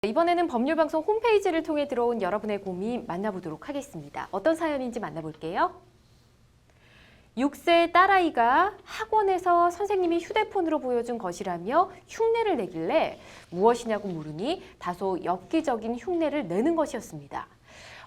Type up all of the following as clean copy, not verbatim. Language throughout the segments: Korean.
이번에는 법률방송 홈페이지를 통해 들어온 여러분의 고민 만나보도록 하겠습니다. 어떤 사연인지 만나볼게요. 6세 딸아이가 학원에서 선생님이 휴대폰으로 보여준 것이라며 흉내를 내길래 무엇이냐고 물으니 다소 엽기적인 흉내를 내는 것이었습니다.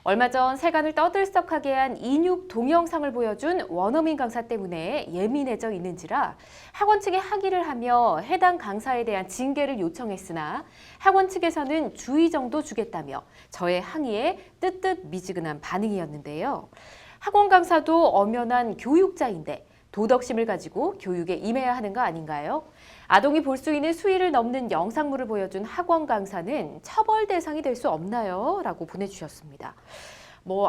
얼마 전 세간을 떠들썩하게 한 인육 동영상을 보여준 원어민 강사 때문에 예민해져 있는지라 학원 측에 항의를 하며 해당 강사에 대한 징계를 요청했으나 학원 측에서는 주의 정도 주겠다며 저의 항의에 뜨뜻미지근한 반응이었는데요. 학원 강사도 엄연한 교육자인데 도덕심을 가지고 교육에 임해야 하는 거 아닌가요? 아동이 볼 수 있는 수위를 넘는 영상물을 보여준 학원 강사는 처벌 대상이 될 수 없나요? 라고 보내주셨습니다.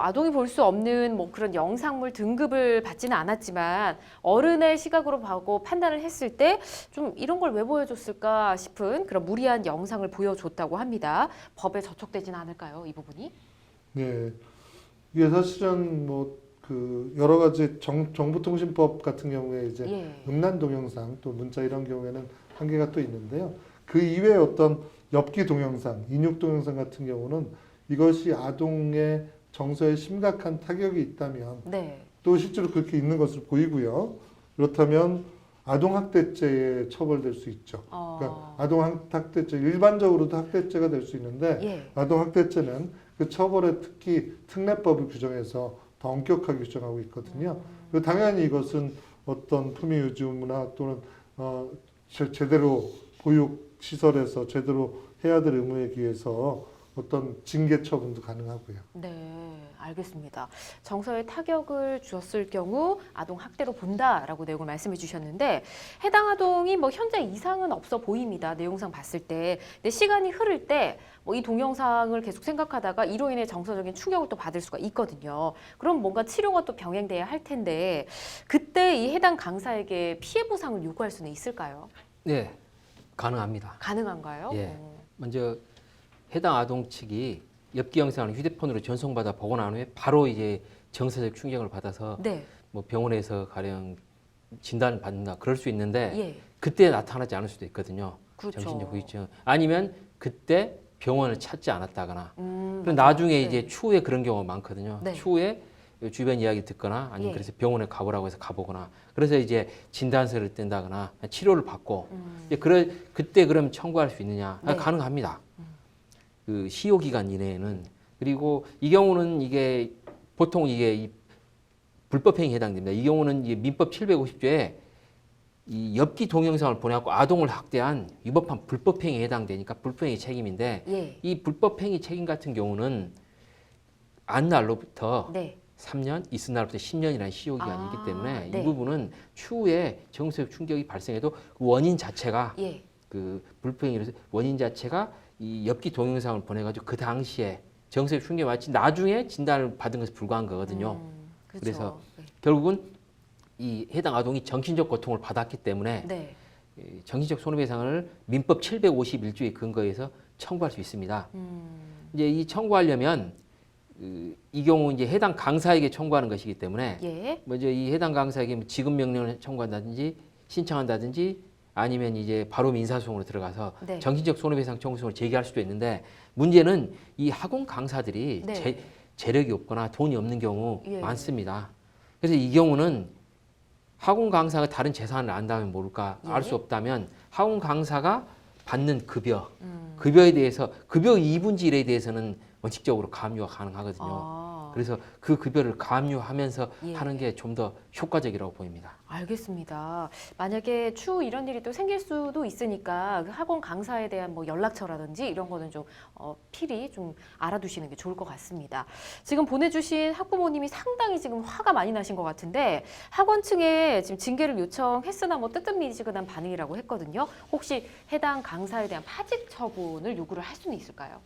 아동이 볼 수 없는 그런 영상물 등급을 받지는 않았지만 어른의 시각으로 보고 판단을 했을 때 좀 이런 걸 왜 보여줬을까 싶은 그런 무리한 영상을 보여줬다고 합니다. 법에 저촉되지는 않을까요? 이 부분이? 네, 이게 사실은 여러 가지 정보통신법 같은 경우에 이제 음란 동영상 또 문자 이런 경우에는 한계가 또 있는데요. 그 이외에 어떤 엽기 동영상, 인육 동영상 같은 경우는 이것이 아동의 정서에 심각한 타격이 있다면 또 실제로 그렇게 있는 것으로 보이고요. 그렇다면 아동학대죄에 처벌될 수 있죠. 그러니까 아동학대죄, 일반적으로도 학대죄가 될 수 있는데 아동학대죄는 그 처벌에 특히 특례법을 규정해서 더 엄격하게 규정하고 있거든요. 그리고 당연히 이것은 어떤 품위유지 문화 또는 제대로 보육시설에서 제대로 해야 될 의무에 기해서 어떤 징계 처분도 가능하고요. 네, 알겠습니다. 정서에 타격을 주었을 경우 아동 학대로 본다라고 내용을 말씀해 주셨는데 해당 아동이 현재 이상은 없어 보입니다. 내용상 봤을 때. 근데 시간이 흐를 때 이 동영상을 계속 생각하다가 이로 인해 정서적인 충격을 또 받을 수가 있거든요. 그럼 뭔가 치료가 또 병행돼야 할 텐데 그때 이 해당 강사에게 피해 보상을 요구할 수는 있을까요? 네, 가능합니다. 가능한가요? 예. 먼저 해당 아동 측이 엽기 영상을 휴대폰으로 전송받아 보고 난 후에 바로 이제 정서적 충격을 받아서 병원에서 가령 진단을 받는다 그럴 수 있는데 그때 나타나지 않을 수도 있거든요. 그렇죠. 정신적 후유증 아니면 그때 병원을 찾지 않았다거나 그럼 나중에 이제 추후에 그런 경우가 많거든요. 추후에 주변 이야기 듣거나 아니면 그래서 병원에 가보라고 해서 가보거나 그래서 이제 진단서를 뗀다거나 치료를 받고 그때 그럼 청구할 수 있느냐? 가능합니다. 그 시효 기간 이내에는. 그리고 이 경우는 이게 보통 이게 불법행위에 해당됩니다. 이 경우는 이제 민법 750조에 이 엽기 동영상을 보내갖고 아동을 학대한 위법한 불법행위에 해당되니까 불법행위 책임인데 이 불법행위 책임 같은 경우는 안 날로부터 3년, 있은 날부터 10년이라는 시효 기간이 있기 때문에 이 부분은 추후에 정서적 충격이 발생해도 그 원인 자체가 그 불법행위로서 원인 자체가 이 엽기 동영상을 보내가지고 그 당시에 정서적 충격이 왔지 나중에 진단을 받은 것에 불과한 거거든요. 그래서 결국은 이 해당 아동이 정신적 고통을 받았기 때문에 정신적 손해배상을 민법 751조의 근거에서 청구할 수 있습니다. 이제 이 청구하려면 이 경우 이제 해당 강사에게 청구하는 것이기 때문에 먼저 이 해당 강사에게 지급 명령을 청구한다든지 신청한다든지 아니면 이제 바로 민사소송으로 들어가서 정신적 손해배상 청구소송을 제기할 수도 있는데 문제는 이 학원 강사들이 재력이 없거나 돈이 없는 경우 많습니다. 그래서 이 경우는 학원 강사가 다른 재산을 안다면 모를까 알 수 없다면 학원 강사가 받는 급여에 대해서 급여 2분의 1에 대해서는 원칙적으로 가압류가 가능하거든요. 그래서 그 급여를 가압류하면서 하는 게 좀 더 효과적이라고 보입니다. 알겠습니다. 만약에 추후 이런 일이 또 생길 수도 있으니까 그 학원 강사에 대한 연락처라든지 이런 거는 좀 필히 좀 알아두시는 게 좋을 것 같습니다. 지금 보내주신 학부모님이 상당히 지금 화가 많이 나신 것 같은데 학원 측에 지금 징계를 요청했으나 뜨뜻미지근한 반응이라고 했거든요. 혹시 해당 강사에 대한 파직 처분을 요구를 할 수는 있을까요?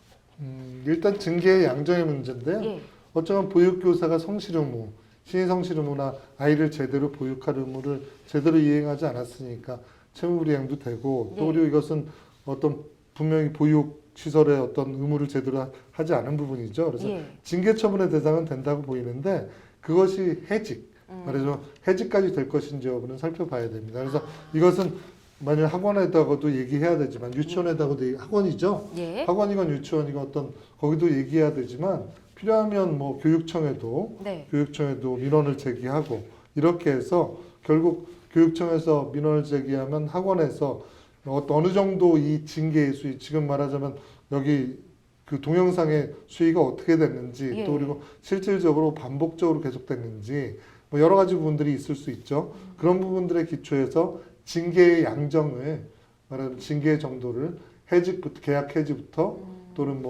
일단 징계의 양정의 문제인데요. 어쩌면 보육교사가 성실 의무, 신의 성실 의무나 아이를 제대로 보육할 의무를 제대로 이행하지 않았으니까 채무불이행도 되고 또 그리고 이것은 어떤 분명히 보육시설의 어떤 의무를 제대로 하지 않은 부분이죠. 그래서 징계 처분의 대상은 된다고 보이는데 그것이 해직, 말해서 해직까지 될 것인지 여부는 살펴봐야 됩니다. 그래서 이것은 만약 학원에다가도 얘기해야 되지만 유치원에다가도 학원이죠. 예. 학원이건 유치원이건 어떤 거기도 얘기해야 되지만 필요하면 뭐 교육청에도 네. 민원을 제기하고 이렇게 해서 결국 교육청에서 민원을 제기하면 학원에서 어느 정도 이 징계의 수위 지금 말하자면 여기 그 동영상의 수위가 어떻게 됐는지 예. 또 그리고 실질적으로 반복적으로 계속됐는지 뭐 여러 가지 부분들이 있을 수 있죠. 그런 부분들에 기초해서 징계의 양정을 말하자면 징계의 정도를 해직부터 계약 해지부터 또는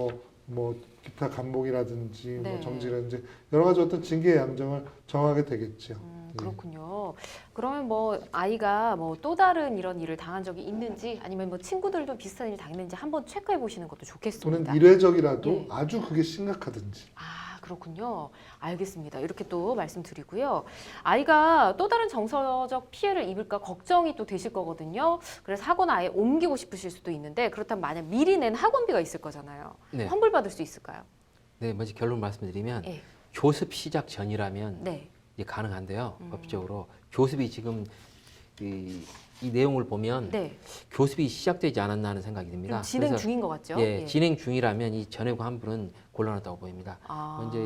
뭐 기타 감봉이라든지 네. 뭐 정지라든지 여러 가지 어떤 징계의 양정을 정하게 되겠죠. 그렇군요. 그러면 뭐 아이가 뭐 또 다른 이런 일을 당한 적이 있는지 아니면 뭐 친구들도 비슷한 일을 당했는지 한번 체크해 보시는 것도 좋겠습니다. 또는 일회적이라도 예. 아주 그게 심각하든지. 아, 그렇군요. 알겠습니다. 이렇게 또 말씀드리고요. 아이가 또 다른 정서적 피해를 입을까 걱정이 또 되실 거거든요. 그래서 학원 아예 옮기고 싶으실 수도 있는데 그렇다면 만약 미리 낸 학원비가 있을 거잖아요. 네. 환불받을 수 있을까요? 네, 먼저 결론 말씀드리면 예. 교습 시작 전이라면 네. 이제 가능한데요. 법적으로 교습이 지금 이 내용을 보면 네. 교습이 시작되지 않았나 하는 생각이 좀 듭니다. 진행 그래서 중인 것 같죠? 예, 진행 중이라면 이 전액 환불은 곤란하다고 보입니다. 아. 먼저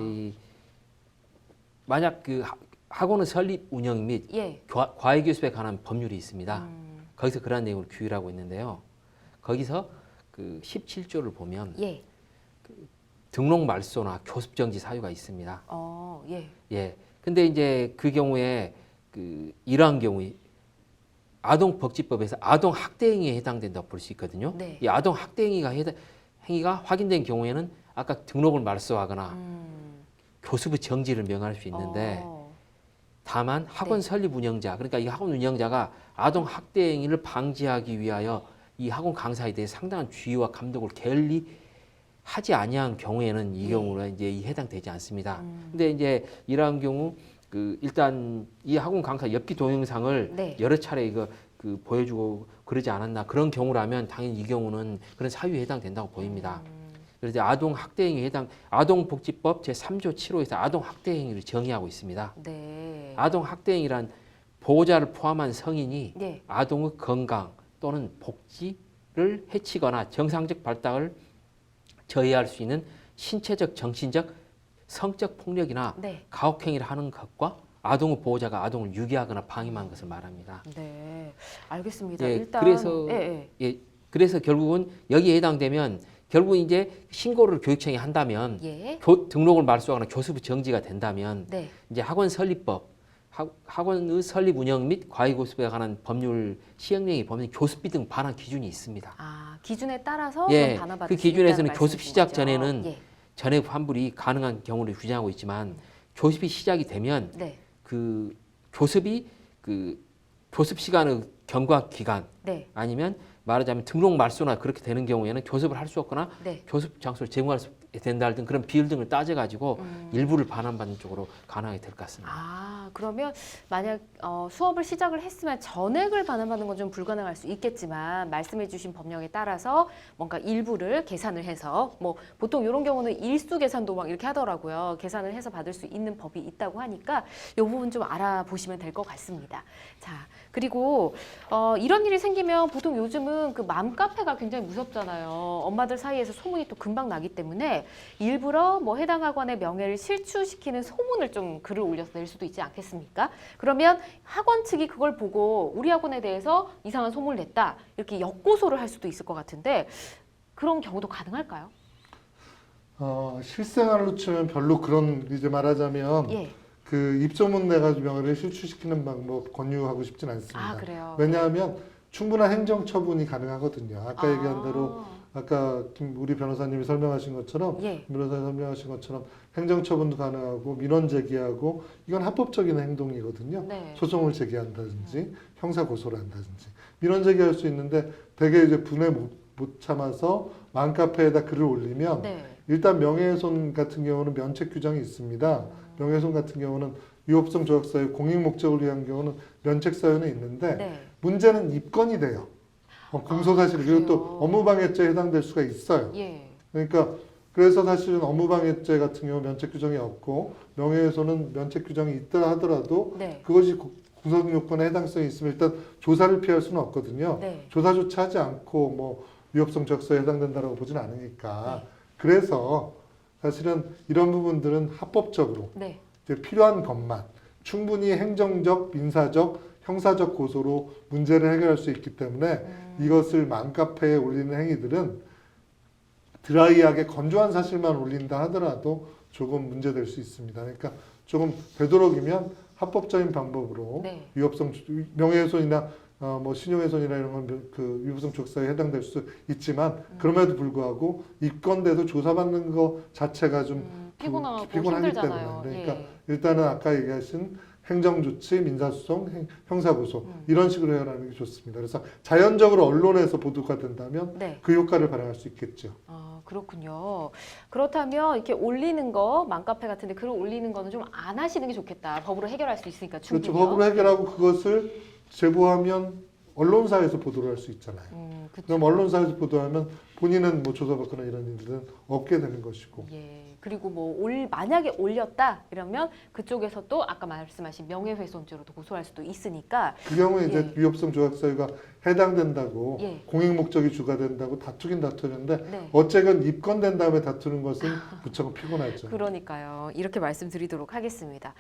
만약 그 학원의 설립 운영 및 예. 과외 교습에 관한 법률이 있습니다. 음. 거기서 그러한 내용을 규율하고 있는데요. 거기서 그 17조를 보면 예. 등록 말소나 교습 정지 사유가 있습니다. 예. 예. 근데 이제 그 경우에 이러한 경우에 아동복지법에서 아동 학대 행위에 해당된다고 볼 수 있거든요. 네. 이 아동 학대 행위가 확인된 경우에는 아까 등록을 말소하거나 교습의 정지를 명할 수 있는데 다만 학원 네. 설립 운영자 그러니까 이 학원 운영자가 아동 학대 행위를 방지하기 위하여 이 학원 강사에 대해 상당한 주의와 감독을 게을리하지 아니한 경우에는 이 경우는 이제 해당되지 않습니다. 근데 이제 이러한 경우 일단 이 학원 강사 엽기 동영상을 네. 여러 차례 이거 보여주고 그러지 않았나 그런 경우라면 당연히 이 경우는 그런 사유에 해당된다고 보입니다. 그래서 아동 학대 행위에 아동복지법 제3조 7호에서 아동 학대 행위를 정의하고 있습니다. 네. 아동 학대 행위란 보호자를 포함한 성인이 네. 아동의 건강 또는 복지를 해치거나 정상적 발달을 저해할 수 있는 신체적, 정신적, 성적 폭력이나 네. 가혹행위를 하는 것과 아동의 보호자가 아동을 유기하거나 방임한 것을 말합니다. 네. 알겠습니다. 예, 일단 그래서 결국은 여기에 해당되면 결국 이제 신고를 교육청에 한다면 예. 등록을 말소하거나 교습이 정지가 된다면 네. 이제 학원의 설립 운영 및 과외 교습에 관한 법률 시행령이 보면 교습비 등 반환 기준이 있습니다. 아, 기준에 따라서 예, 반환받을 그 수 있다는 기준에서는 교습 말씀이신 시작 거죠? 전에는 예. 전액 환불이 가능한 경우를 규정하고 있지만 교습이 시작이 되면 네. 그 교습이 교습 시간의 경과 기간 네. 아니면 말하자면 등록 말소나 그렇게 되는 경우에는 교습을 할 수 없거나 네. 교습 장소를 제공할 수 된다 등 그런 비율 등을 따져가지고 일부를 반환받는 쪽으로 가능하게 될 것 같습니다. 아, 그러면 만약 수업을 시작을 했으면 전액을 반환받는 건 좀 불가능할 수 있겠지만 말씀해 주신 법령에 따라서 뭔가 일부를 계산을 해서 뭐 보통 이런 경우는 일수 계산도 막 이렇게 하더라고요. 계산을 해서 받을 수 있는 법이 있다고 하니까 이 부분 좀 알아보시면 될 것 같습니다. 자, 그리고 이런 일이 생기면 보통 요즘은 그 맘카페가 굉장히 무섭잖아요. 엄마들 사이에서 소문이 또 금방 나기 때문에 일부러 뭐 해당 학원의 명예를 실추시키는 소문을 좀 글을 올려서 낼 수도 있지 않겠습니까? 그러면 학원 측이 그걸 보고 우리 학원에 대해서 이상한 소문을 냈다 이렇게 역고소를 할 수도 있을 것 같은데 그런 경우도 가능할까요? 실생활로 치면 별로 그런 이제 말하자면 예. 그 입소문 내가지고 명예를 실추시키는 방법 권유하고 싶진 않습니다. 아, 그래요? 왜냐하면 충분한 행정 처분이 가능하거든요. 아까 얘기한 대로 아까 우리 변호사님이 설명하신 것처럼 예. 김 변호사님 설명하신 것처럼 행정 처분도 가능하고 민원 제기하고 이건 합법적인 행동이거든요. 네. 소송을 제기한다든지 형사 고소를 한다든지 민원 제기할 수 있는데 대개 이제 분에 못 참아서 맘카페에다 글을 올리면 네. 일단 명예훼손 같은 경우는 면책 규정이 있습니다. 명예훼손 같은 경우는 위법성 조약사유 공익 목적을 위한 경우는 면책 사유는 있는데 네. 문제는 입건이 돼요. 공소사실 그리고 또 그래요? 업무방해죄에 해당될 수가 있어요. 예. 그러니까 그래서 사실은 업무방해죄 같은 경우 면책 규정이 없고 명예훼손은 면책 규정이 있다 하더라도 네. 그것이 구성 요건에 해당성이 있으면 일단 조사를 피할 수는 없거든요. 네. 조사조차 하지 않고 뭐 위협성 조약서에 해당된다라고 보지는 않으니까 네. 그래서 사실은 이런 부분들은 합법적으로 네. 이제 필요한 것만 충분히 행정적, 민사적, 형사적 고소로 문제를 해결할 수 있기 때문에 이것을 맘카페에 올리는 행위들은 드라이하게 건조한 사실만 올린다 하더라도 조금 문제될 수 있습니다. 그러니까 조금 되도록이면 합법적인 방법으로 네. 위협성 명예훼손이나 뭐 신용훼손이나 이런 건 그 위법성 조약서에 해당될 수 있지만 그럼에도 불구하고 입건돼서 조사받는 것 자체가 좀 피곤하고 피곤하기 힘들잖아요. 때문에 그러니까 예. 일단은 아까 얘기하신 행정조치, 민사소송, 형사고소 이런 식으로 해결하는 게 좋습니다. 그래서 자연적으로 언론에서 보도가 된다면 네. 그 효과를 발휘할 수 있겠죠. 아, 그렇군요. 그렇다면 이렇게 올리는 거, 맘카페 같은데 글을 올리는 거는 좀 안 하시는 게 좋겠다. 법으로 해결할 수 있으니까 충분히요. 그렇죠. 법으로 해결하고 그것을 제보하면 언론사에서 보도를 할 수 있잖아요. 그쵸. 그럼 언론사에서 보도하면 본인은 뭐 조사받거나 이런 일들은 없게 되는 것이고. 예. 그리고 뭐 만약에 올렸다 이러면 그쪽에서 또 아까 말씀하신 명예훼손죄로도 고소할 수도 있으니까 그 경우에 이제 예. 위협성 조약서가 해당된다고 예. 공익 목적이 주가된다고 다투긴 다투는데 네. 어쨌건 입건된 다음에 다투는 것은 무척 피곤하죠. 그러니까요. 이렇게 말씀드리도록 하겠습니다.